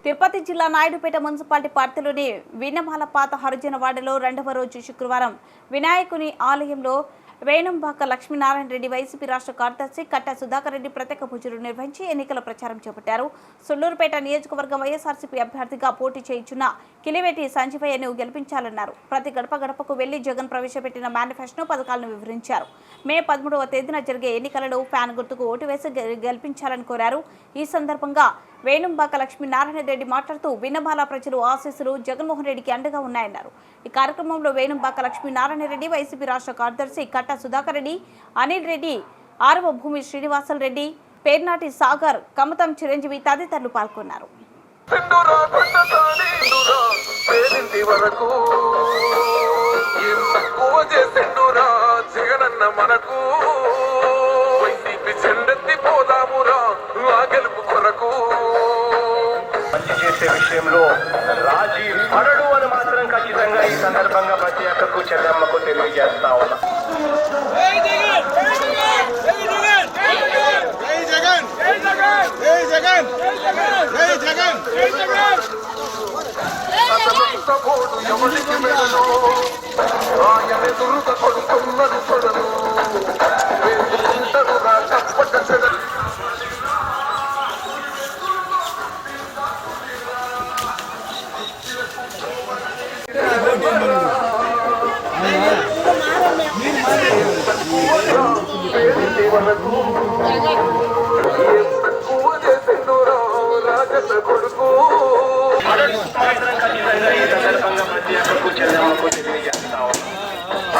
తిరుపతి జిల్లా నాయుడుపేట మున్సిపాలిటీ పరిధిలోని వినమాల పాత హరిజన వాడలో రెండవ రోజు శుక్రవారం వినాయకుని ఆలయంలో వేణుంబాక లక్ష్మీనారాయణ రెడ్డి వైసీపీ రాష్ట్ర కార్యదర్శి కట్ట సుధాకర్ రెడ్డి ప్రత్యేక పూజలు నిర్వహించి ఎన్నికల ప్రచారం చేపట్టారు. సుళ్లూరుపేట నియోజకవర్గం వైఎస్ఆర్సీపీ అభ్యర్థిగా పోటీ చేయించున్న కిలివేటి సంజీవయ్యను గెలిపించాలన్నారు. ప్రతి గడప గడపకు వెళ్లి జగన్ ప్రవేశపెట్టిన మేనిఫెస్టో పథకాలను వివరించారు. మే 13వ తేదీన జరిగే ఎన్నికలలో ఫ్యాన్ గుర్తుకు ఓటు వేసి గెలిపించాలని కోరారు. ఈ సందర్భంగా వేణుంబాక లక్ష్మీనారాయణ రెడ్డి మాట్లాడుతూ వినమాల ప్రజలు ఆశీస్సులు జగన్మోహన్ రెడ్డికి అండగా ఉన్నాయన్నారు. ఈ కార్యక్రమంలో వేణుంబాక లక్ష్మీనారాయణ రెడ్డి, వైసీపీ రాష్ట్ర కార్యదర్శి కట్ట సుధాకర్ రెడ్డి, అనిల్ రెడ్డి, ఆరవ భూమి శ్రీనివాసల్ రెడ్డి, పేర్నాటి సాగర్, కమతం చిరంజీవి తదితరులు పాల్గొన్నారు. చేసే విషయంలో రాజీ పడడు అని మాత్రం ఖచ్చితంగా ఈ సందర్భంగా ప్రతి ఒక్కరికి చెల్లమ్మకు తెలియజేస్తా ఉన్నా.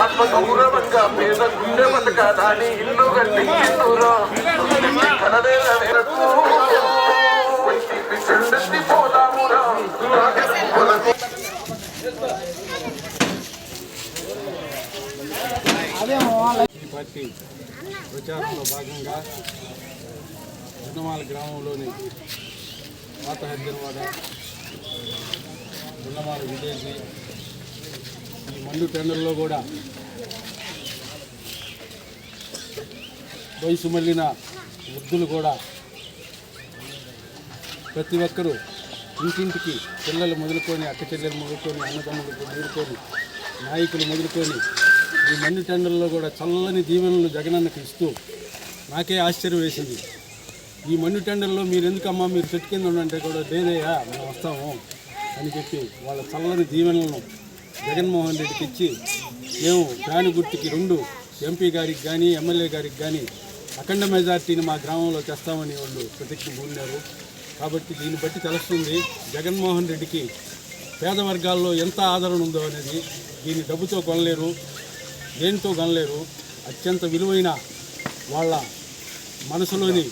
ఆత్మగౌరవంగా పేద గుండె బతకాలని ఇల్లు గట్టి ఇల్లురా పోదామురా. పార్టీ ప్రచారంలో భాగంగా వినమాల గ్రామంలోని పాత హరిజనవాడ, వినమాల విలేజ్, ఈ మండు టెండర్లో కూడా వయసు మళ్ళిన వృద్ధులు కూడా ప్రతి ఒక్కరూ ఇంటింటికి పిల్లలు మొదలుకొని, అక్క చెల్లెలు మొదలుకొని, అన్నదమ్ములు మొదలుకొని, నాయకులు మొదలుకొని ఈ మండు టెండర్లో కూడా చల్లని దీవెనలు జగనన్నకి ఇస్తూ నాకే ఆశ్చర్యం వేసింది. ఈ మండు టెండర్లో మీరు ఎందుకమ్మా మీరు చెట్టు కింద ఉండంటే కూడా లేదయ్యా మేము వస్తాము అని చెప్పి వాళ్ళ చల్లని దీవెనలను జగన్మోహన్ రెడ్డికి ఇచ్చి మేము ఫ్యాన్ గుర్తుకి 2 ఎంపీ గారికి కానీ ఎమ్మెల్యే గారికి కానీ అఖండ మెజార్టీని మా గ్రామంలో తెస్తామని వాళ్ళు ప్రతిజ్ఞ పూన్నారు. కాబట్టి దీన్ని బట్టి తెలుస్తుంది జగన్మోహన్ రెడ్డికి పేద వర్గాల్లో ఎంత ఆదరణ ఉందో అనేది. దీన్ని డబ్బుతో కొనలేరు, దేనితో కొనలేరు. అత్యంత విలువైన వాళ్ళ మనసులోని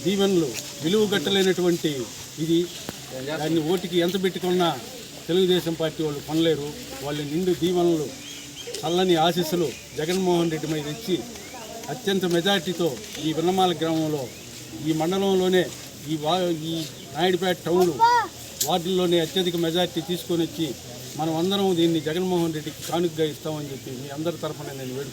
దీవెనలు, విలువ కట్టలేనటువంటి ఇది. దాన్ని ఓటికి ఎంత పెట్టుకున్నా తెలుగుదేశం పార్టీ వాళ్ళు కొనలేరు. వాళ్ళ నిండు దీవెనలు, చల్లని ఆశీస్సులు జగన్మోహన్ రెడ్డి మీద ఇచ్చి అత్యంత మెజార్టీతో ఈ వినమాల గ్రామంలో, ఈ మండలంలోనే, ఈ నాయుడుపేట టౌన్ వార్డుల్లోనే అత్యధిక మెజార్టీ తీసుకొని వచ్చి మనం అందరం దీన్ని జగన్మోహన్ రెడ్డికి కానుకగా ఇస్తామని చెప్పి మీ అందరి తరఫున నేను వేడుకుంటున్నాను.